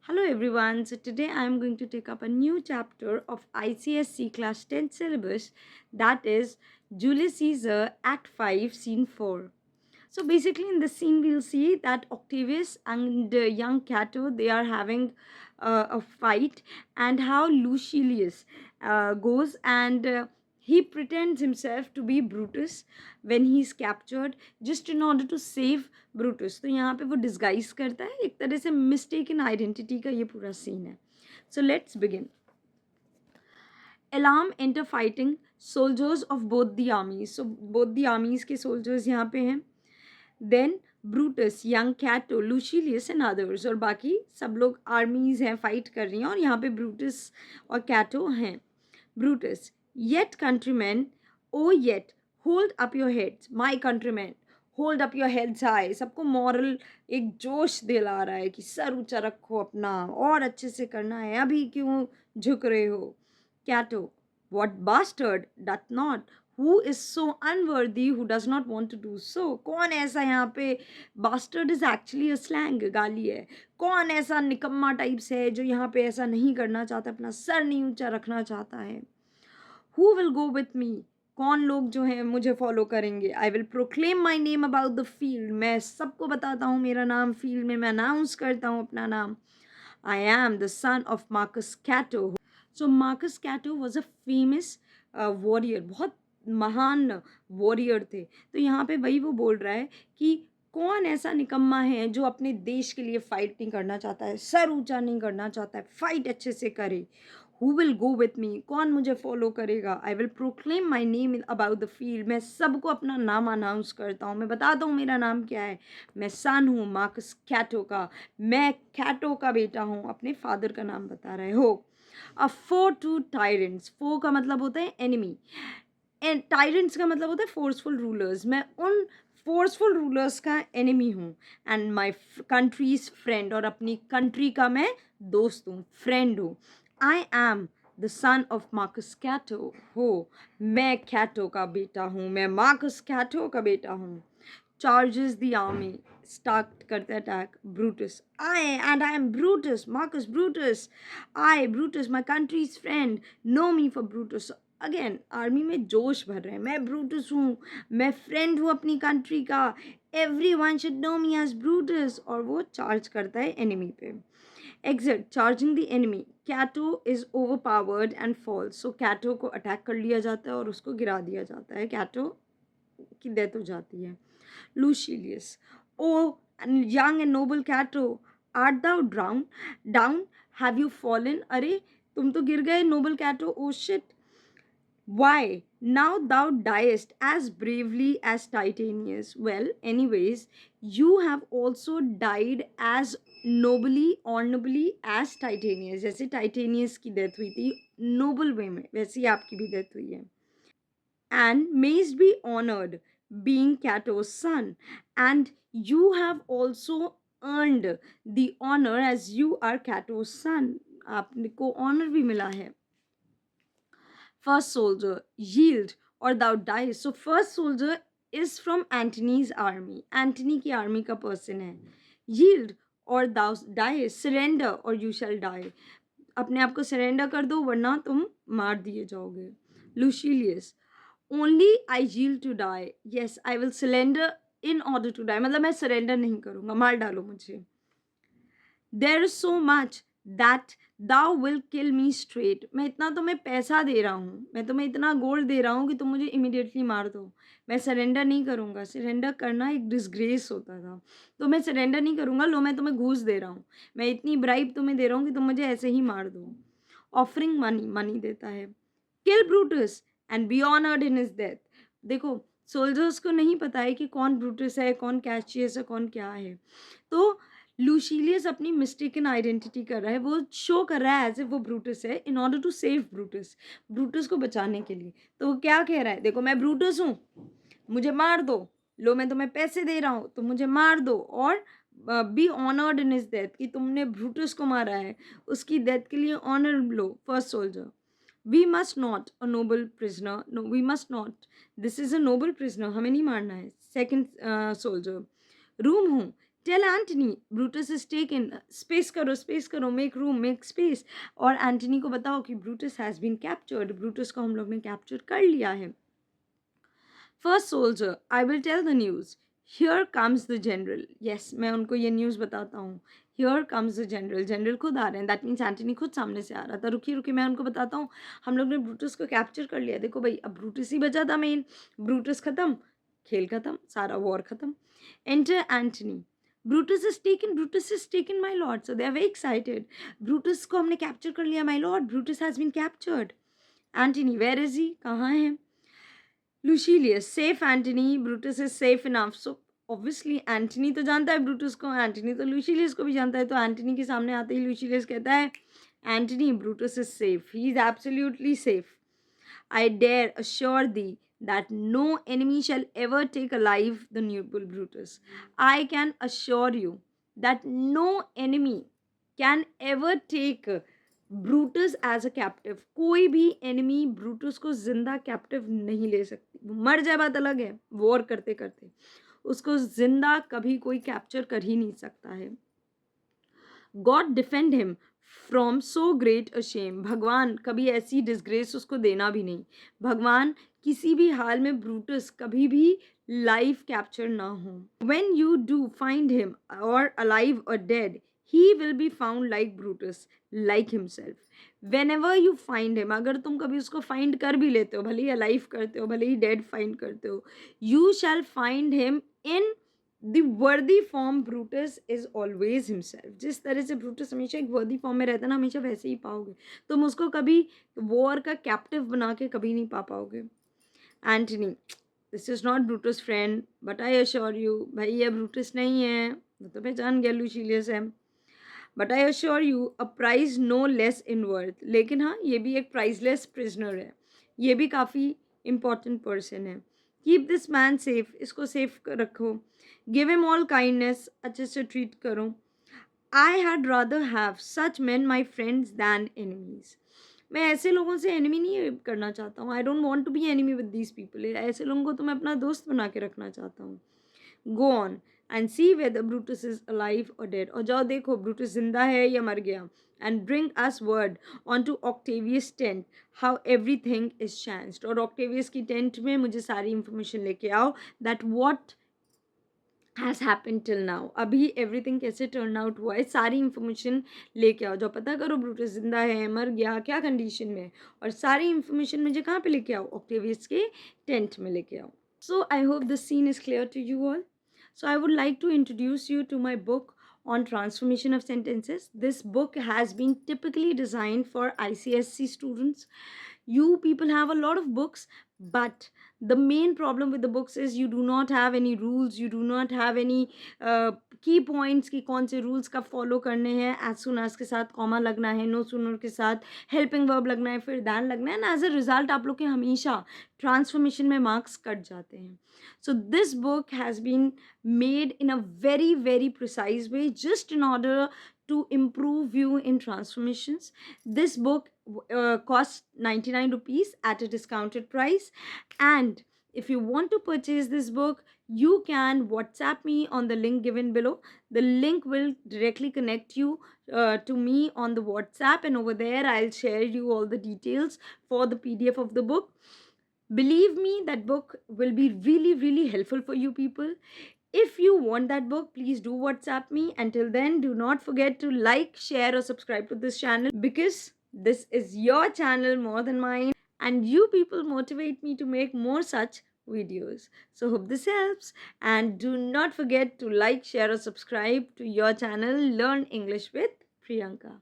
Hello everyone. So today I am going to take up a new chapter of ICSC class 10 syllabus, that is Julius Caesar Act 5 Scene 4. So basically in this scene we'll see that Octavius and young Cato, they are having a fight, and how Lucilius goes and he pretends himself to be Brutus when he is captured, just in order to save Brutus. तो यहाँ पे वो disguise करता है, एक तरह से mistake in identity का ये पूरा सीन है. So let's begin. Alarm enter fighting soldiers of both the armies. So both the armies के soldiers यहाँ पे हैं. Then Brutus, young Cato, Lucilius and others, और बाकी सब लोग आर्मीज हैं, फाइट कर रही हैं, और यहाँ पे ब्रूटस और कैटो हैं. Brutus, yet countryman, O yet, hold up your heads, my countryman, hold up your heads high. सबको मॉरल एक जोश दिला रहा है कि सर ऊंचा रखो अपना और अच्छे से करना है, अभी क्यों झुक रहे हो. कैटो, what bastard doth not, who is so unworthy who does not want to do so. कौन ऐसा यहाँ पे, bastard is actually a slang, गाली है. कौन ऐसा निकम्मा टाइप्स है जो यहाँ पे ऐसा नहीं करना चाहता, अपना सर नहीं ऊंचा रखना चाहता है. who will go with me, कौन लोग जो हैं मुझे फॉलो करेंगे. I will proclaim my name about the field, मैं सबको बताता हूँ मेरा नाम, फील्ड में मैं अनाउंस करता हूँ अपना नाम. I am the son of Marcus Cato. So Marcus Cato was a famous warrior, बहुत महान वॉरियर थे. तो यहाँ पे वही वो बोल रहा है कि कौन ऐसा निकम्मा है जो अपने देश के लिए फाइट नहीं करना चाहता है, सर ऊंचा नहीं करना चाहता है, फाइट अच्छे से करे. Who will go with me, कौन मुझे फॉलो करेगा. I will proclaim my name about the field, मैं सबको अपना नाम अनाउंस करता हूँ, मैं बताता हूँ मेरा नाम क्या है. मैं सन हूँ मार्कस कैटो का, मैं कैटो का बेटा हूँ. अपने फादर का नाम बता रहे हो. A foe to tyrants, foe का मतलब होता है एनिमी, एंड टायरेंट्स का मतलब होता है फोर्सफुल रूलर्स. मैं उन फोर्सफुल रूलर्स का एनिमी हूँ. एंड माई कंट्रीज फ्रेंड, और अपनी कंट्री का मैं दोस्त हूँ, फ्रेंड हूँ. I am the son of Marcus Cato, हो, मैं कैटो का बेटा हूँ, मैं मार्कस कैटो का बेटा हूँ. चार्जेस द आर्मी, स्टार्ट करते attack. Brutus, I and I am Brutus, Marcus Brutus, I Brutus, my country's friend, know me for Brutus. Again army में जोश भर रहे हैं, मैं ब्रूटस हूँ, मैं फ्रेंड हूँ अपनी कंट्री का, everyone should know me as Brutus. और वो चार्ज करता है एनिमी पे. Exit, charging the enemy, Cato is overpowered and falls. So Cato को अटैक कर लिया जाता है और उसको गिरा दिया जाता है, कैटो की डेथ हो जाती है. Lucilius, O young and noble Cato, art thou drowned? Down? Have you fallen? अरे तुम तो गिर गए noble Cato. Oh shit. Why? Now thou diest as bravely as Titanius. Well, anyways, you have also died as nobly, honorably as Titanius. जैसे Titanius की death हुई थी noble way में, वैसे ही आपकी भी डेथ हुई है. And mayst be honored, being Cato's son. And you have also earned the honor as you are Cato's son. आपको honor भी मिला है. First soldier, yield or thou die. So first soldier is from Antony's army. Antony की army का person है. Yield or thou die. Surrender or you shall die. अपने आप को surrender कर दो वरना तुम मार दिए जाओगे. Lucilius, only I yield to die. Yes, I will surrender in order to die. मतलब मैं surrender नहीं करूँगा, मार डालो मुझे. There is so much that thou will kill me straight. मैं इतना तुम्हें पैसा दे रहा हूँ, मैं तुम्हें इतना गोल्ड दे रहा हूँ कि तुम मुझे इमीडिएटली मार दो. मैं सरेंडर नहीं करूँगा, सरेंडर करना एक डिसग्रेस होता था, तो मैं सरेंडर नहीं करूँगा. लो मैं तुम्हें घूस दे रहा हूँ, मैं इतनी ब्राइब तुम्हें दे रहा हूँ कि तुम मुझे ऐसे ही मार दो. ऑफरिंग मनी, मनी देता है. Kill Brutus and be honoured in his death. देखो सोल्जर्स को नहीं पता है कि कौन ब्रूटस है, कौन कैशियस है, कौन क्या है. तो लूशिलियस अपनी मिस्टेकन आइडेंटिटी कर रहा है, वो शो कर रहा है एज ए वो ब्रूटस है in order to save Brutus, Brutus को बचाने के लिए. तो वो क्या कह रहा है, देखो मैं ब्रूटस हूँ, मुझे मार दो. लो मैं तुम्हें पैसे दे रहा हूँ तो मुझे मार दो. और B honoured in his death, कि तुमने ब्रूटस को मारा है, उसकी डेथ के लिए ऑनर लो. First soldier, we must not a noble prisoner, no we must not, this is a noble prisoner, हमें नहीं मारना है. Second soldier, room ho, tell Antony, Brutus is taken. Space करो, make room, make space. और Antony को बताओ कि Brutus has been captured. Brutus को हम लोग ने capture कर लिया है. First soldier, I will tell the news. Here comes the general. Yes, मैं उनको ये न्यूज़ बताता हूँ. Here comes the general. General खुद आ रहे हैं. दैट मीन्स एंटनी खुद सामने से आ रहा था. रुकिए मैं उनको बताता हूँ. हम लोग ने ब्रूटस को कैप्चर कर लिया. देखो भाई, अब ब्रूटस ही बचा था मेन. ब्रूटस खत्म, खेल खत्म, सारा वॉर खत्म. Enter Antony. Brutus is taken, my lord. So they are very excited. Brutus को हमने कैप्चर कर लिया, my lord. Brutus has been captured. Antony, where is he? कहाँ है? Lucilius, safe Antony. Brutus is safe enough. So obviously Antony तो जानता है Brutus को, Antony तो Lucilius को भी जानता है. तो Antony के सामने आते ही Lucilius कहता है, Antony, Brutus is safe. He is absolutely safe. I dare assure thee that no enemy shall ever take alive the noble Brutus. I can assure you that no enemy can ever take Brutus as a captive. कोई भी enemy Brutus को जिंदा captive नहीं ले सकती. मर जाए बात अलग है, वॉर करते करते. उसको जिंदा कभी कोई कैप्चर कर ही नहीं सकता है. God defend him from so great a shame. भगवान कभी ऐसी डिसग्रेस उसको देना भी नहीं. भगवान किसी भी हाल में ब्रूटस कभी भी लाइफ कैप्चर ना हो. When you do find him और अलाइव और dead, he will be found like Brutus, like himself. Whenever you find him, अगर तुम कभी उसको find कर भी लेते हो, भले ही alive करते हो, भले ही dead find करते हो, you shall find him in the worthy form Brutus is always himself. जिस तरह से Brutus हमेशा एक worthy form में रहता है ना, हमेशा वैसे ही पाओगे. तुम उसको कभी war का captive बना के कभी नहीं पा पाओगे. Antony, this is not Brutus friend, but I assure you, भाई ये Brutus नहीं है, वो तो पहचान गया Lucilius है. But I assure you a prize no less in worth. लेकिन हाँ, ये भी एक प्राइजलेस प्रिजनर है. ये भी काफ़ी इंपॉर्टेंट पर्सन है. Keep this man safe. इसको सेफ रखो. Give him all kindness. अच्छे से ट्रीट करो. I had rather have such man my friends than enemies. मैं ऐसे लोगों से एनिमी नहीं करना चाहता हूँ. I don't want to be enemy with these people. ऐसे लोगों को तो मैं अपना दोस्त बना के रखना चाहता हूँ. Go on and see whether Brutus is alive or dead. और जाओ देखो Brutus जिंदा है या मर गया. And bring us word onto Octavius' tent how everything is changed. और Octavius की tent में मुझे सारी information लेके आओ that what has happened till now. अभी everything कैसे turn out हुआ है, सारी information लेके आओ. जो पता करो Brutus जिंदा है, मर गया, क्या condition में, और सारी information मुझे कहाँ पे लेके आओ? Octavius के tent में लेके आओ. So I hope this scene is clear to you all. So I would like to introduce you to my book on transformation of sentences. This book has been typically designed for ICSC students. You people have a lot of books, but the main problem with the books is you do not have any rules, you do not have any की points कि कौन से rules का follow करने हैं. As soon as के साथ comma लगना है, नो सुनर के साथ हेल्पिंग वर्ब लगना है, फिर दैन लगना है. एंड एज अ रिजल्ट आप लोग के हमेशा ट्रांसफॉर्मेशन में मार्क्स कट जाते हैं. So this book has been made in a very very precise way just in order to improve you in transformations. This book costs 99 rupees at a discounted price. And if you want to purchase this book, you can WhatsApp me on the link given below. The link will directly connect you to me on the WhatsApp, and over there I'll share you all the details for the PDF of the book. Believe me, that book will be really, really helpful for you people. If you want that book, please do WhatsApp me. Until then, do not forget to like, share or subscribe to this channel, because this is your channel more than mine, and you people motivate me to make more such videos. So hope this helps, and do not forget to like, share or subscribe to your channel Learn English with Priyanka.